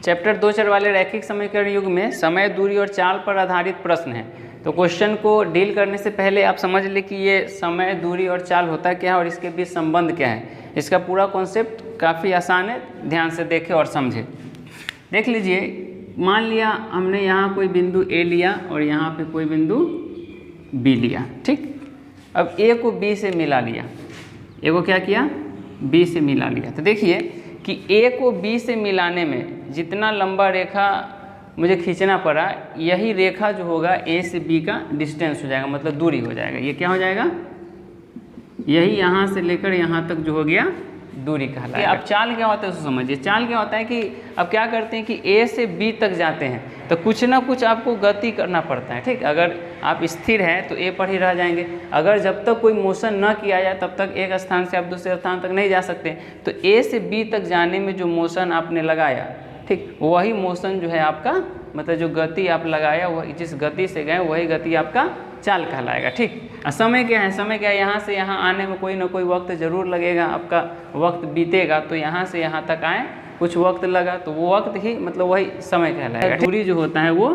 Chapter 2 चर वाले रैखिक समीकरण युग में समय, दूरी और चाल पर आधारित प्रश्न है। तो क्वेश्चन को डील करने से पहले आप समझ ले कि ये समय, दूरी और चाल होता क्या है और इसके बीच संबंध क्या है। इसका पूरा कॉन्सेप्ट काफ़ी आसान है, ध्यान से देखें और समझें। देख लीजिए, मान लिया हमने यहाँ कोई बिंदु ए लिया और यहाँ पे कोई बिंदु बी लिया, ठीक। अब ए को बी से मिला लिया, ए को क्या किया, बी से मिला लिया। तो देखिए कि ए को बी से मिलाने में जितना लंबा रेखा मुझे खींचना पड़ा, यही रेखा जो होगा ए से बी का डिस्टेंस हो जाएगा, मतलब दूरी हो जाएगा। ये क्या हो जाएगा, यही यहाँ से लेकर यहाँ तक जो हो गया दूरी कहलाएगा। अब चाल क्या होता है उसको समझिए। चाल क्या होता है कि अब क्या करते हैं कि ए से बी तक जाते हैं तो कुछ ना कुछ आपको गति करना पड़ता है, ठीक। अगर आप स्थिर हैं तो ए पर ही रह जाएंगे। अगर जब तक कोई मोशन न किया जाए तब तक एक स्थान से आप दूसरे स्थान तक नहीं जा सकते। तो ए से बी तक जाने में जो मोशन आपने लगाया, ठीक, वही मोशन जो है आपका, मतलब जो गति आप लगाया वह, जिस गति से गए वही गति आपका चाल कहलाएगा, ठीक। और समय क्या है, समय क्या है, यहाँ से यहाँ आने में कोई ना कोई वक्त ज़रूर लगेगा, आपका वक्त बीतेगा। तो यहाँ से यहाँ तक आए कुछ वक्त लगा, तो वो वक्त ही मतलब वही समय कहलाएगा। दूरी जो होता है वो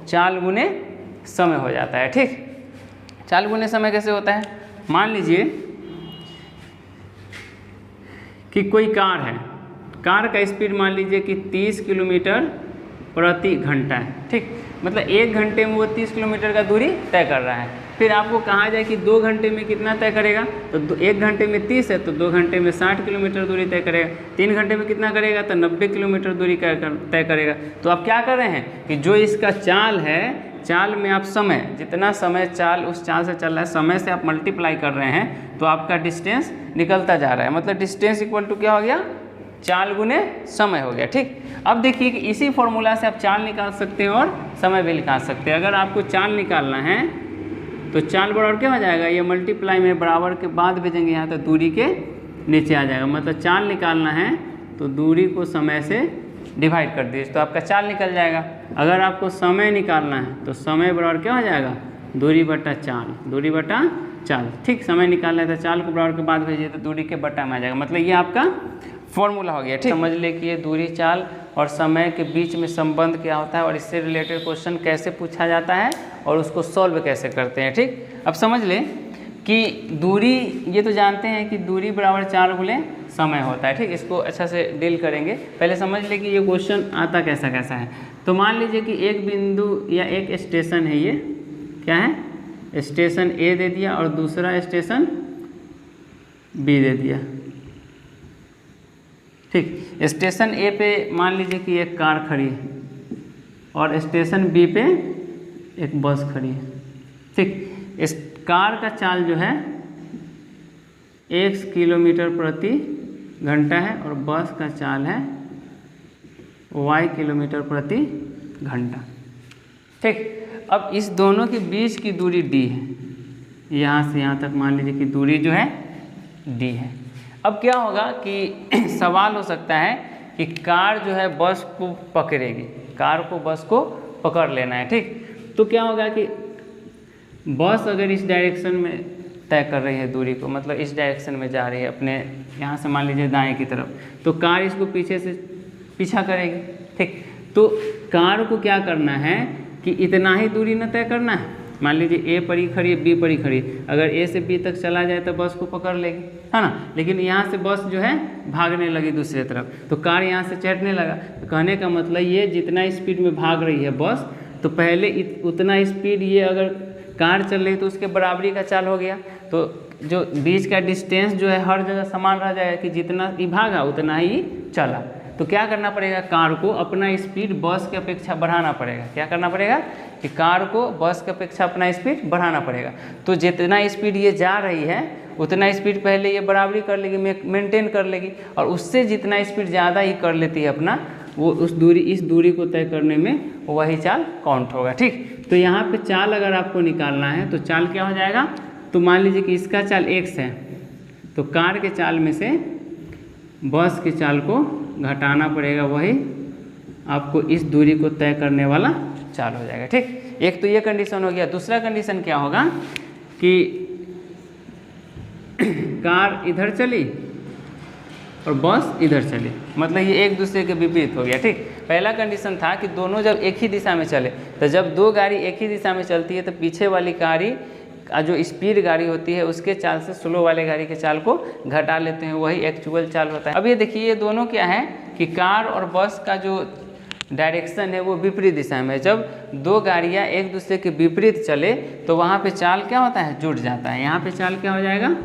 चाल गुने समय हो जाता है, ठीक। चाल गुने समय कैसे होता है, मान लीजिए कि कोई कार है, कार का स्पीड मान लीजिए कि 30 किलोमीटर प्रति घंटा है, ठीक। मतलब 1 घंटे में वो 30 किलोमीटर का दूरी तय कर रहा है। फिर आपको कहा जाए कि 2 घंटे में कितना तय करेगा, तो 1 घंटे में 30 है तो 2 घंटे में 60 किलोमीटर दूरी तय करेगा। 3 घंटे में कितना करेगा, तो 90 किलोमीटर दूरी तय करेगा। तो आप क्या कर रहे हैं कि जो इसका चाल है, चाल में आप समय, जितना समय चाल उस चाल से चल रहा है, समय से आप मल्टीप्लाई कर रहे हैं तो आपका डिस्टेंस निकलता जा रहा है। मतलब डिस्टेंस इक्वल टू क्या हो गया, चाल गुने समय हो गया, ठीक। अब देखिए कि इसी फॉर्मूला से आप चाल निकाल सकते हैं और समय भी निकाल सकते हैं। अगर आपको चाल निकालना है तो चाल बराबर क्या हो जाएगा, ये मल्टीप्लाई में बराबर के बाद भेजेंगे यहाँ, तो दूरी के नीचे आ जाएगा। मतलब चाल निकालना है तो दूरी को समय से डिवाइड कर दीजिए तो आपका चाल निकल जाएगा। अगर आपको समय निकालना है तो समय बराबर क्या हो जाएगा, दूरी बटा चाल, दूरी बटा चाल, ठीक। समय निकालना है तो चाल को बराबर के बाद भेजिए तो दूरी के बटा में आ जाएगा। मतलब ये आपका फॉर्मूला हो गया, ठीक। समझ ले कि ये दूरी, चाल और समय के बीच में संबंध क्या होता है और इससे रिलेटेड क्वेश्चन कैसे पूछा जाता है और उसको सॉल्व कैसे करते हैं, ठीक। अब समझ ले कि दूरी, ये तो जानते हैं कि दूरी बराबर चाल गुने समय होता है, ठीक। इसको अच्छा से डील करेंगे। पहले समझ ले कि ये क्वेश्चन आता कैसा कैसा है। तो मान लीजिए कि एक बिंदु या एक स्टेशन है, ये क्या है, स्टेशन ए दे दिया और दूसरा स्टेशन बी दे दिया, ठीक। स्टेशन ए पे मान लीजिए कि एक कार खड़ी है और स्टेशन बी पे एक बस खड़ी है, ठीक। इस कार का चाल जो है 1 किलोमीटर प्रति घंटा है और बस का चाल है y किलोमीटर प्रति घंटा, ठीक। अब इस दोनों के बीच की दूरी d है, यहाँ से यहाँ तक मान लीजिए कि दूरी जो है d है। अब क्या होगा कि सवाल हो सकता है कि कार जो है बस को पकड़ेगी, कार को बस को पकड़ लेना है, ठीक। तो क्या होगा कि बस अगर इस डायरेक्शन में तय कर रही है दूरी को, मतलब इस डायरेक्शन में जा रही है अपने यहाँ से मान लीजिए दाएं की तरफ, तो कार इसको पीछे से पीछा करेगी, ठीक। तो कार को क्या करना है कि इतना ही दूरी न तय करना है। मान लीजिए ए पर ही खड़ी है, बी पर ही खड़ी है, अगर ए से बी तक चला जाए तो बस को पकड़ लेगी, है ना। लेकिन यहाँ से बस जो है भागने लगी दूसरी तरफ, तो कार यहाँ से चढ़ने लगा। तो कहने का मतलब ये जितना स्पीड में भाग रही है बस, तो पहले उतना स्पीड ये अगर कार चल रही तो उसके बराबरी का चाल हो गया। तो जो बीच का डिस्टेंस जो है हर जगह समान रह जाएगा कि जितना ही भागा उतना ही चला। तो क्या करना पड़ेगा, कार को अपना स्पीड बस की अपेक्षा बढ़ाना पड़ेगा। क्या करना पड़ेगा कि कार को बस की अपेक्षा अपना स्पीड बढ़ाना पड़ेगा। तो जितना स्पीड ये जा रही है उतना स्पीड पहले ये बराबरी कर लेगी, मेंटेन कर लेगी, और उससे जितना स्पीड ज़्यादा ही कर लेती है अपना, वो इस दूरी को तय करने में वही चाल काउंट होगा, ठीक। तो यहाँ पे चाल अगर आपको निकालना है तो चाल क्या हो जाएगा, तो मान लीजिए कि इसका चाल x है, तो कार के चाल में से बस के चाल को घटाना पड़ेगा, वही आपको इस दूरी को तय करने वाला चाल हो जाएगा, ठीक। एक तो ये कंडीशन हो गया। दूसरा कंडीशन क्या होगा कि कार इधर चली और बस इधर चली, मतलब ये एक दूसरे के विपरीत हो गया। ठीक, पहला कंडीशन था कि दोनों जब एक ही दिशा में चले, तो जब दो गाड़ी एक ही दिशा में चलती है तो पीछे वाली गाड़ी जो स्पीड गाड़ी होती है उसके चाल से स्लो वाले गाड़ी के चाल को घटा लेते हैं, वही एक्चुअल चाल होता है। अब ये देखिए ये दोनों क्या है कि कार और बस का जो डायरेक्शन है वो विपरीत दिशा में। जब दो गाड़ियाँ एक दूसरे के विपरीत चले तो वहाँ पे चाल क्या होता है, जुड़ जाता है। यहाँ पे चाल क्या हो जाएगा,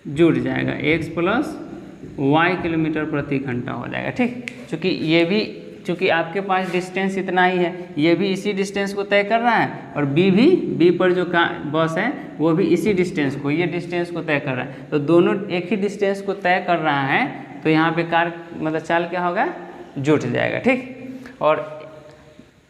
जुड़ जाएगा, x + y किलोमीटर प्रति घंटा हो जाएगा। ठीक, चूँकि ये भी, चूँकि आपके पास डिस्टेंस इतना ही है, ये भी इसी डिस्टेंस को तय कर रहा है और बी पर जो बस है वो भी इसी डिस्टेंस को, ये डिस्टेंस को तय कर रहा है, तो दोनों एक ही डिस्टेंस को तय कर रहा है, तो यहाँ पे कार मतलब चाल क्या होगा, जुट जाएगा। ठीक, और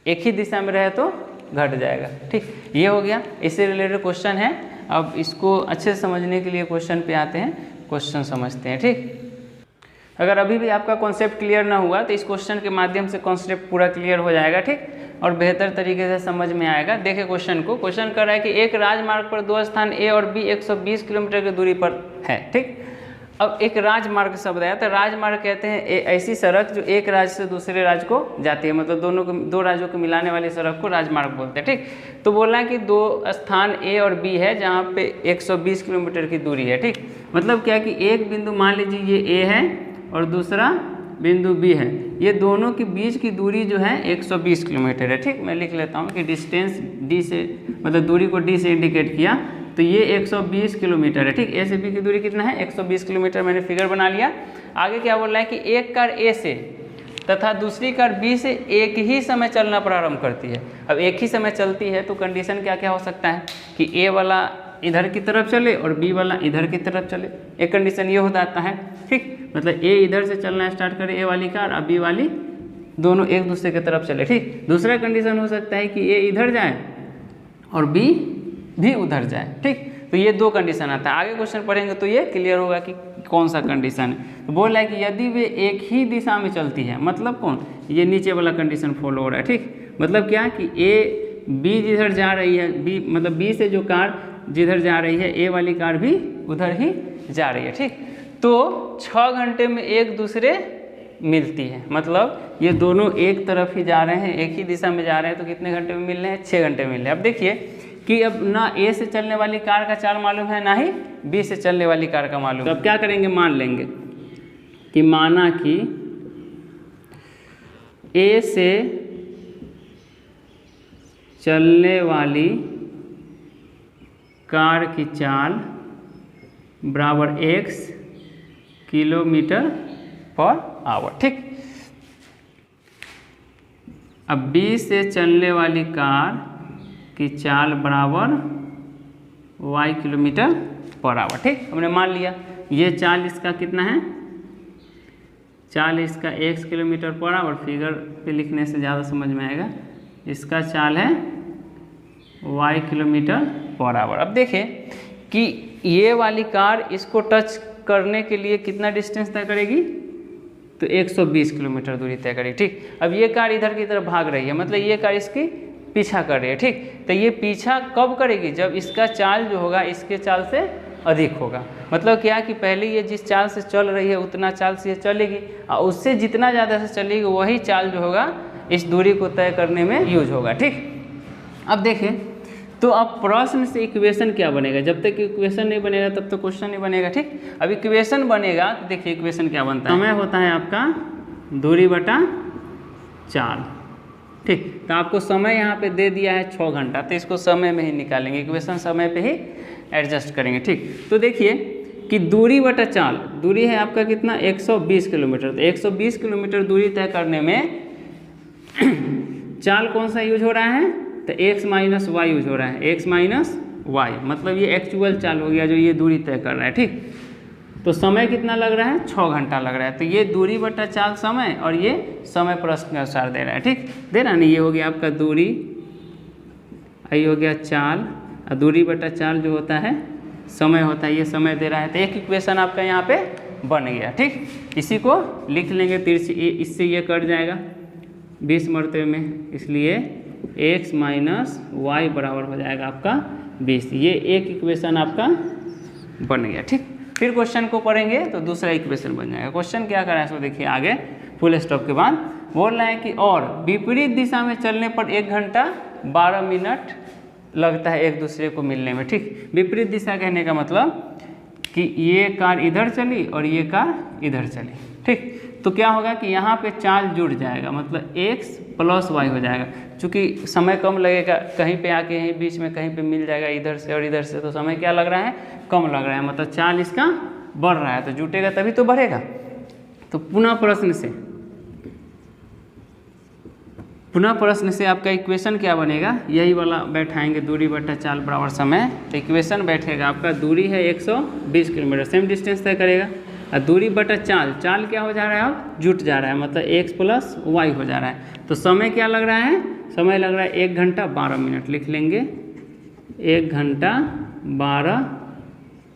एक ही दिशा में रहे तो घट जाएगा। ठीक, ये हो गया, इससे रिलेटेड क्वेश्चन है। अब इसको अच्छे से समझने के लिए क्वेश्चन पे आते हैं, क्वेश्चन समझते हैं। ठीक, अगर अभी भी आपका कॉन्सेप्ट क्लियर ना हुआ तो इस क्वेश्चन के माध्यम से कॉन्सेप्ट पूरा क्लियर हो जाएगा। ठीक, और बेहतर तरीके से समझ में आएगा। देखिए क्वेश्चन को, क्वेश्चन कर रहा है कि एक राजमार्ग पर दो स्थान ए और बी 120 किलोमीटर की दूरी पर है। ठीक, अब एक राजमार्ग शब्द आया, तो राजमार्ग कहते हैं ऐसी सड़क जो एक राज्य से दूसरे राज्य को जाती है, मतलब दो राज्यों को मिलाने वाली सड़क को राजमार्ग बोलते हैं। ठीक, तो बोल रहा है कि दो स्थान ए और बी है जहाँ पे 120 किलोमीटर की दूरी है। ठीक, मतलब क्या कि एक बिंदु मान लीजिए ये ए है और दूसरा बिंदु बी है, ये दोनों के बीच की दूरी जो है 120 किलोमीटर है। ठीक, मैं लिख लेता हूँ कि डिस्टेंस डी से, मतलब दूरी को डी से इंडिकेट किया, तो ये 120 किलोमीटर है। ठीक, ए से बी की दूरी कितना है, 120 किलोमीटर, मैंने फिगर बना लिया। आगे क्या बोल रहा है कि एक कार ए से तथा दूसरी कार बी से एक ही समय चलना प्रारंभ करती है। अब एक ही समय चलती है तो कंडीशन क्या क्या हो सकता है कि ए वाला इधर की तरफ चले और बी वाला इधर की तरफ चले, एक कंडीशन ये हो जाता है। ठीक, मतलब ए इधर से चलना स्टार्ट करे ए वाली कार, और बी वाली दोनों एक दूसरे की तरफ चले। ठीक, दूसरा कंडीशन हो सकता है कि ए इधर जाए और बी भी उधर जाए। ठीक, तो ये दो कंडीशन आता है। आगे क्वेश्चन पढ़ेंगे तो ये क्लियर होगा कि कौन सा कंडीशन है। तो बोल रहा है कि यदि वे एक ही दिशा में चलती है, मतलब कौन, ये नीचे वाला कंडीशन फॉलो हो रहा है। ठीक, मतलब क्या कि ए बी जिधर जा रही है, बी मतलब बी से जो कार जिधर जा रही है ए वाली कार भी उधर ही जा रही है। ठीक, तो 6 घंटे में एक दूसरे मिलती है, मतलब ये दोनों एक तरफ ही जा रहे हैं, एक ही दिशा में जा रहे हैं, तो कितने घंटे में मिल रहे हैं, 6 घंटे में मिल रहे हैं। अब देखिए कि अब ना ए से चलने वाली कार का चाल मालूम है, ना ही बी से चलने वाली कार का मालूम। तो अब क्या करेंगे, मान लेंगे कि माना कि ए से चलने वाली कार की चाल बराबर x km/h। ठीक, अब बी से चलने वाली कार की चाल बराबर y km/h। ठीक, हमने मान लिया ये चाल इसका कितना है, चाल इसका x km/h, फिगर पे लिखने से ज़्यादा समझ में आएगा, इसका चाल है y km/h। अब देखिए कि ये वाली कार इसको टच करने के लिए कितना डिस्टेंस तय करेगी, तो 120 किलोमीटर दूरी तय करेगी। ठीक, अब ये कार इधर की तरफ भाग रही है, मतलब ये कार इसकी पीछा कर रही है। ठीक, तो ये पीछा कब करेगी, जब इसका चाल जो होगा इसके चाल से अधिक होगा। मतलब क्या कि पहले ये जिस चाल से चल रही है उतना चाल से ये चलेगी, और उससे जितना ज़्यादा से चलेगी वही चाल जो होगा इस दूरी को तय करने में यूज होगा। ठीक, अब देखें तो अब प्रश्न से इक्वेशन क्या बनेगा, जब तक इक्वेशन नहीं बनेगा तब तक क्वेश्चन नहीं बनेगा। ठीक, अब इक्वेशन बनेगा तो देखिए इक्वेशन क्या बनता है, समय होता है आपका दूरी बटा चाल। ठीक, तो आपको समय यहाँ पे दे दिया है 6 घंटा, तो इसको समय में ही निकालेंगे, इक्वेशन समय पे ही एडजस्ट करेंगे। ठीक, तो देखिए कि दूरी बटा चाल, दूरी है आपका कितना 120 किलोमीटर, तो 120 किलोमीटर दूरी तय करने में चाल कौन सा यूज हो रहा है, तो x माइनस वाई यूज हो रहा है, x माइनस वाई, मतलब ये एक्चुअल चाल हो गया जो ये दूरी तय कर रहा है। ठीक, तो समय कितना लग रहा है, 6 घंटा लग रहा है, तो ये दूरी बटा चाल समय, और ये समय प्रश्न के अनुसार दे रहा है। ठीक, दे रहा नहीं, ये हो गया आपका दूरी, ये हो गया चाल, और दूरी बटा चाल जो होता है समय होता है, ये समय दे रहा है, तो एक इक्वेशन आपका यहाँ पे बन गया। ठीक, इसी को लिख लेंगे तिरछी, इससे ये कट जाएगा 20 मरतबे में, इसलिए x माइनस वाई बराबर हो जाएगा आपका 20। ये एक इक्वेशन आपका बन गया। ठीक, फिर क्वेश्चन को पढ़ेंगे तो दूसरा इक्वेशन बन जाएगा। क्वेश्चन क्या कर रहा है इसको देखिए आगे, फुल स्टॉप के बाद बोल रहा है कि और विपरीत दिशा में चलने पर 1 घंटा 12 मिनट लगता है एक दूसरे को मिलने में। ठीक, विपरीत दिशा कहने का मतलब कि ये कार इधर चली और ये कार इधर चली। ठीक, तो क्या होगा कि यहाँ पे चाल जुड़ जाएगा, मतलब x + y हो जाएगा। चूँकि समय कम लगेगा, कहीं पे आके यहीं बीच में कहीं पे मिल जाएगा इधर से और इधर से, तो समय क्या लग रहा है, कम लग रहा है, मतलब चाल इसका बढ़ रहा है, तो जुटेगा तभी तो बढ़ेगा। तो पुनः प्रश्न से आपका इक्वेशन क्या बनेगा, यही वाला बैठाएंगे, दूरी बटा चाल बराबर समय। तो इक्वेशन बैठेगा आपका, दूरी है 120 किलोमीटर, सेम डिस्टेंस तय करेगा, और दूरी बटा चाल, चाल क्या हो जा रहा है अब, जुट जा रहा है, मतलब x + y हो जा रहा है। तो समय क्या लग रहा है, समय लग रहा है 1 घंटा 12 मिनट, लिख लेंगे 1 घंटा 12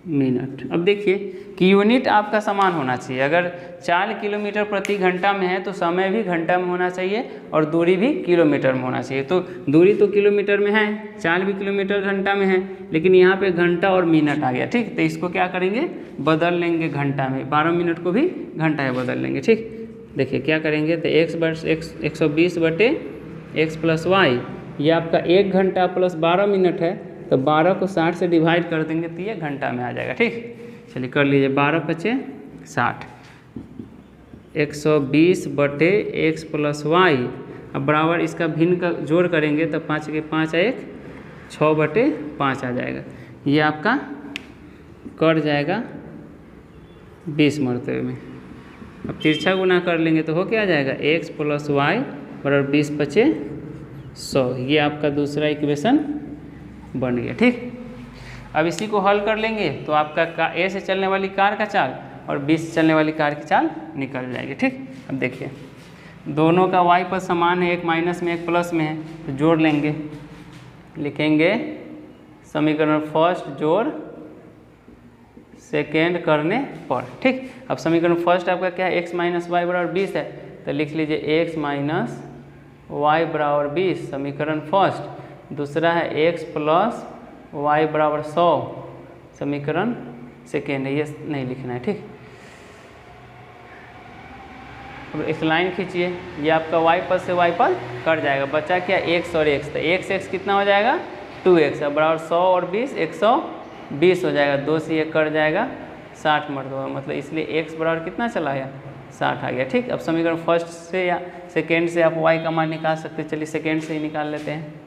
मिनट। अब देखिए कि यूनिट आपका समान होना चाहिए, अगर चाल किलोमीटर प्रति घंटा में है तो समय भी घंटा में होना चाहिए और दूरी भी किलोमीटर में होना चाहिए। तो दूरी तो किलोमीटर में है, चाल भी किलोमीटर घंटा में है, लेकिन यहाँ पे घंटा और मिनट आ गया। ठीक, तो इसको क्या करेंगे, बदल लेंगे घंटा में, 12 मिनट को भी घंटा में बदल लेंगे। ठीक, देखिए क्या करेंगे, तो 120 बटे x + y, ये आपका 1 घंटा + 12 मिनट है, तो 12 को 60 से डिवाइड कर देंगे तो ये घंटा में आ जाएगा। ठीक, चलिए कर लीजिए, 12 × 5 = 60, 120 बटे x + y, अब बराबर इसका भिन्न का जोड़ करेंगे तो 5 के 5 1, 6 बटे 5 आ जाएगा। ये आपका कट जाएगा 20 मरतबे में। अब तिरछा गुना कर लेंगे तो हो क्या आ जाएगा, x + y बराबर 20 × 5 = 100। ये आपका दूसरा इक्वेशन बन गया। ठीक, अब इसी को हल कर लेंगे तो आपका ए से चलने वाली कार का चाल और बी से चलने वाली कार की चाल निकल जाएगी। ठीक, अब देखिए दोनों का y पर समान है, एक माइनस में एक प्लस में है, तो जोड़ लेंगे, लिखेंगे समीकरण फर्स्ट जोड़ सेकेंड करने पर। ठीक, अब समीकरण फर्स्ट आपका क्या है, x - y बराबर 20 है, तो लिख लीजिए x - y बराबर 20 समीकरण फर्स्ट। दूसरा है x + y बराबर 100 समीकरण सेकेंड है, ये नहीं लिखना है। ठीक, अब इस लाइन खींचिए, ये आपका y पर से y पर कट जाएगा, बचा क्या x और x, तो x कितना हो जाएगा 2x, अब बराबर 100 और 20 120 हो जाएगा, 2 से ये कट जाएगा 60 मरतबा, मतलब इसलिए x बराबर कितना चला गया 60 आ गया। ठीक, अब समीकरण फर्स्ट से या सेकेंड से आप y का मान निकाल सकते हैं, चलिए सेकेंड से ही निकाल लेते हैं।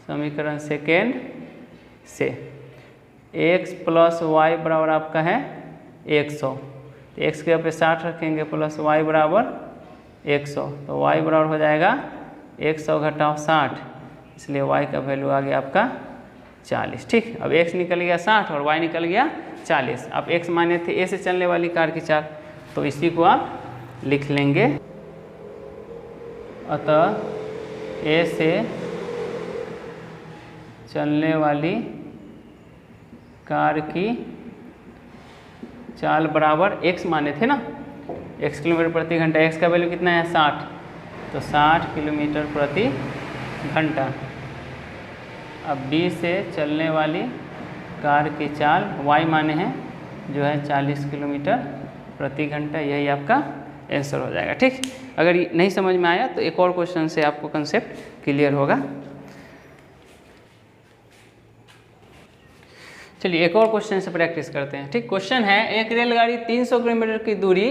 समीकरण सेकेंड से x + y बराबर आपका है 100, तो x के यहाँ पे 60 रखेंगे प्लस y बराबर 100, तो y बराबर हो जाएगा 100 घटाओ 60, इसलिए y का वैल्यू आ गया आपका 40। ठीक, अब x निकल गया 60 और y निकल गया 40। आप x माने थे a से चलने वाली कार की चाल, तो इसी को आप लिख लेंगे, अतः a से चलने वाली कार की चाल बराबर x माने थे ना, x किलोमीटर प्रति घंटा, x का वैल्यू कितना है 60, तो 60 किलोमीटर प्रति घंटा। अब b से चलने वाली कार की चाल y माने हैं जो है 40 किलोमीटर प्रति घंटा, यही आपका आंसर हो जाएगा। ठीक, अगर ये नहीं समझ में आया तो एक और क्वेश्चन से आपको कंसेप्ट क्लियर होगा। चलिए एक और क्वेश्चन से प्रैक्टिस करते हैं। ठीक, क्वेश्चन है, एक रेलगाड़ी 300 किलोमीटर की दूरी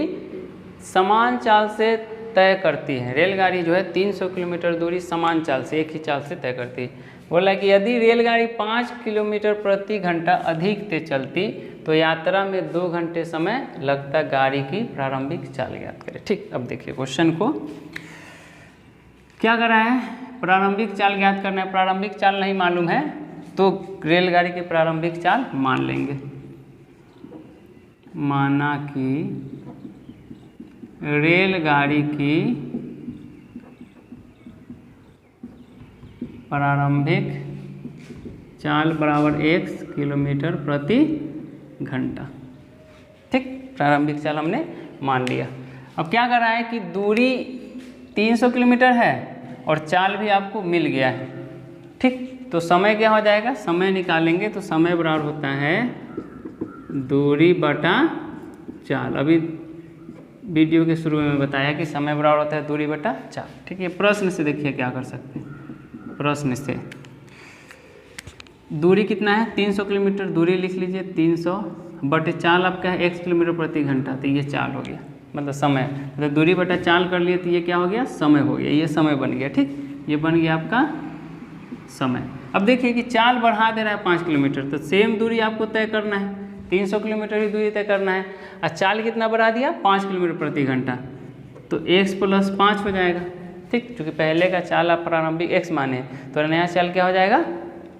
समान चाल से तय करती है। रेलगाड़ी जो है 300 किलोमीटर दूरी समान चाल से, एक ही चाल से तय करती है। बोला कि यदि रेलगाड़ी 5 किलोमीटर प्रति घंटा अधिक तेज चलती तो यात्रा में 2 घंटे समय लगता, गाड़ी की प्रारंभिक चाल ज्ञात करें। ठीक, अब देखिए क्वेश्चन को क्या कर रहा है, प्रारंभिक चाल ज्ञात करना है। प्रारंभिक चाल नहीं मालूम है तो रेलगाड़ी की प्रारंभिक चाल मान लेंगे। माना कि रेलगाड़ी की प्रारंभिक चाल बराबर 1 किलोमीटर प्रति घंटा। ठीक, प्रारंभिक चाल हमने मान लिया। अब क्या कर रहा है कि दूरी 300 किलोमीटर है और चाल भी आपको मिल गया है। ठीक, तो समय क्या हो जाएगा, समय निकालेंगे तो समय बराबर होता है दूरी बटा चाल। अभी वीडियो के शुरू में बताया कि समय बराबर होता है दूरी बटा चाल। ठीक है, प्रश्न से देखिए क्या कर सकते हैं। प्रश्न से दूरी कितना है 300 किलोमीटर, दूरी लिख लीजिए 300 बटे चाल आपका है x किलोमीटर प्रति घंटा, तो ये चाल हो गया, मतलब समय, मतलब दूरी बटा चाल कर लिए तो ये क्या हो गया, समय हो गया, ये समय बन गया। ठीक, ये बन गया आपका समय। अब देखिए कि चाल बढ़ा दे रहा है 5 किलोमीटर, तो सेम दूरी आपको तय करना है, 300 किलोमीटर ही दूरी तय करना है, और चाल कितना बढ़ा दिया 5 किलोमीटर प्रति घंटा, तो x प्लस 5 हो जाएगा। ठीक, क्योंकि पहले का चाल आप प्रारंभिक x माने तो नया चाल क्या हो जाएगा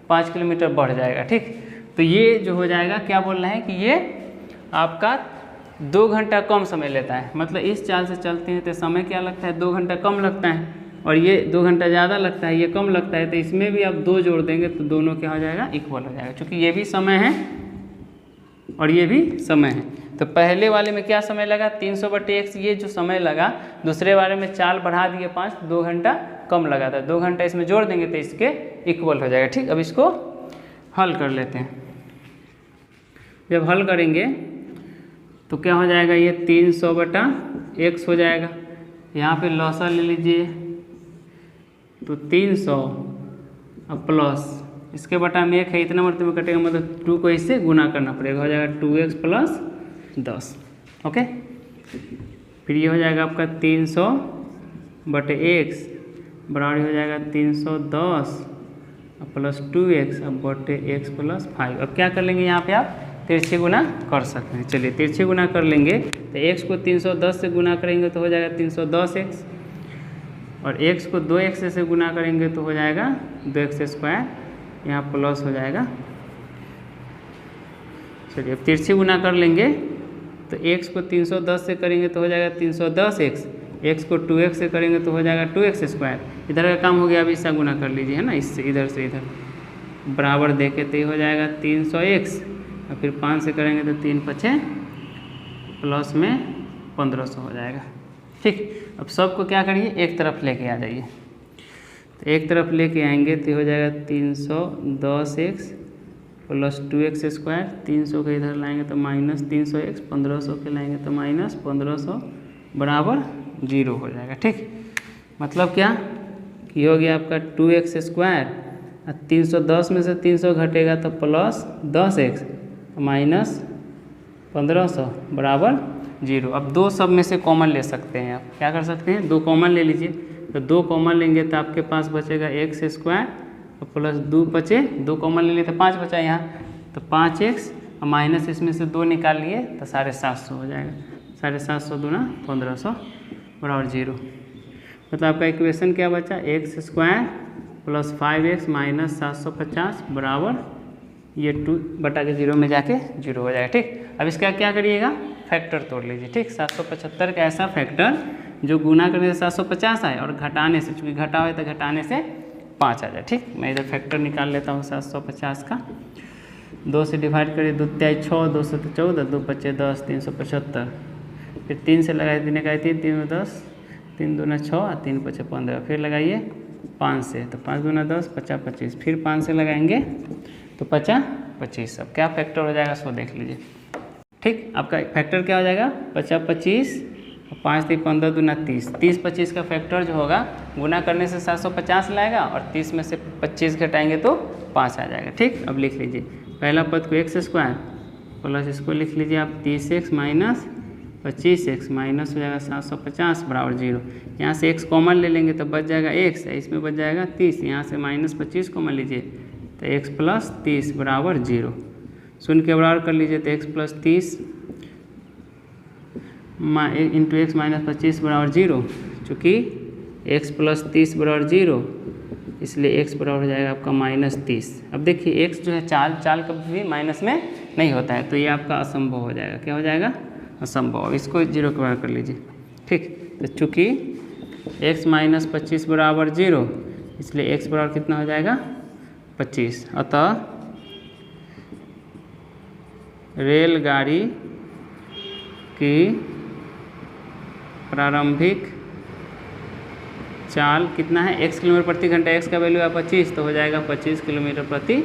5 किलोमीटर बढ़ जाएगा। ठीक, तो ये जो हो जाएगा क्या बोल रहे हैं कि ये आपका 2 घंटा कम समय लेता है, मतलब इस चाल से चलते हैं तो समय क्या लगता है 2 घंटा कम लगता है, और ये 2 घंटा ज़्यादा लगता है, ये कम लगता है, तो इसमें भी आप 2 जोड़ देंगे तो दोनों क्या हो जाएगा इक्वल हो जाएगा, क्योंकि ये भी समय है और ये भी समय है। तो पहले वाले में क्या समय लगा 300 बटे x, ये जो समय लगा, दूसरे वाले में चाल बढ़ा दिए 5, 2 घंटा कम लगा था, 2 घंटा इसमें जोड़ देंगे तो इसके इक्वल हो जाएगा। ठीक, अब इसको हल कर लेते हैं। जब हल करेंगे तो क्या हो जाएगा, ये 300 बटा x हो जाएगा, यहाँ पे लॉसा ले लीजिए, तो 300 अब प्लस इसके बटा में 1 है, इतना मरतबे में कटेगा, मतलब 2 को इससे गुना करना पड़ेगा, हो जाएगा 2x प्लस 10। ओके, फिर ये हो जाएगा आपका 300 बटे x बराबर हो जाएगा 310 प्लस 2x अब बटे x प्लस 5। अब क्या कर लेंगे, यहाँ पे आप तिरछी गुना कर सकते हैं। चलिए तिरछी गुना कर लेंगे, तो x को 310 से गुना करेंगे तो हो जाएगा 310x, और x को 2x से गुना करेंगे तो हो जाएगा 2x स्क्वायर, यहाँ प्लस हो जाएगा। चलिए अब तिरछी गुना कर लेंगे, तो x को 310 से करेंगे तो हो जाएगा 310x, x को 2x से करेंगे तो हो जाएगा 2x स्क्वायर। इधर का काम हो गया, अब इसका गुना कर लीजिए, है ना, इससे इधर से इधर बराबर देके तो ये हो जाएगा 300x, और फिर 5 से करेंगे तो 3 5 प्लस में 1500 हो जाएगा। ठीक, अब सबको क्या करिए एक तरफ लेके आ जाइए, तो एक तरफ लेके आएंगे तो हो जाएगा 310x प्लस 2x स्क्वायर, 300 के इधर लाएंगे तो माइनस 300x, 1500 के लाएंगे तो माइनस 1500 बराबर 0 हो जाएगा। ठीक, मतलब क्या कि हो गया आपका 2x स्क्वायर, 310 में से 300 घटेगा तो प्लस 10x माइनस 1500 बराबर 0। अब 2 सब में से कॉमन ले सकते हैं, आप क्या कर सकते हैं 2 कॉमन ले लीजिए, तो 2 कॉमन लेंगे तो आपके पास बचेगा x स्क्वायर प्लस 2 बचे, 2 कॉमन ले लिए तो 5 बचा यहाँ, तो 5x और माइनस इसमें से 2 निकाल लिए तो 750 हो जाएगा, 750 दूना 1500 बराबर 0। मतलब आपका इक्वेशन क्या बचा, x square plus 5x minus 750 बराबर ये 2 बटा के 0 में जाके 0 हो जाएगा। ठीक, अब इसका क्या करिएगा फैक्टर तोड़ लीजिए। ठीक, 775 का ऐसा फैक्टर जो गुना करने से 750 आए और घटाने से, चूँकि घटा हुआ है तो घटाने से 5 आ जाए। ठीक, मैं इधर फैक्टर निकाल लेता हूँ 750 का, 2 से डिवाइड करिए, 2 3 6, 2 से 14, 2 5 10, 375, फिर 3 से लगाइए, 3 लगाइए 3, 3 10, 3 दूना 6 और 3 5 15, फिर लगाइए 5 से, तो 5 दूना 10, 50 25, फिर 5 से लगाएंगे तो 50 25। अब क्या फैक्टर हो जाएगा सो देख लीजिए। ठीक, आपका फैक्टर क्या हो जाएगा 50 25, 5 3 15 दूना 30, 30 25 का फैक्टर जो होगा गुना करने से 750 लाएगा, और 30 में से 25 घटाएंगे तो 5 आ जाएगा। ठीक, अब लिख लीजिए पहला पद को x स्क्वायर प्लस इसको लिख लीजिए आप 30x माइनस 25x माइनस हो जाएगा 750 बराबर 0। यहाँ से x कॉमन ले लेंगे तो बच जाएगा x, इसमें बच जाएगा 30, यहाँ से माइनस 25 कॉमन लीजिए तो x प्लस 30 बराबर 0। शून्य के बराबर कर लीजिए तो x plus 30 into x minus 25 बराबर 0। चूँकि x प्लस 30 बराबर 0, इसलिए x बराबर हो जाएगा आपका माइनस 30। अब देखिए x जो है चाल कभी भी माइनस में नहीं होता है, तो ये आपका असंभव हो जाएगा। क्या हो जाएगा असंभव, इसको 0 के बराबर कर लीजिए। ठीक, तो चूँकि x माइनस 25 बराबर 0, इसलिए x बराबर कितना हो जाएगा 25। अतः रेलगाड़ी की प्रारंभिक चाल कितना है x किलोमीटर प्रति घंटा, x का वैल्यू है 25, तो हो जाएगा 25 किलोमीटर प्रति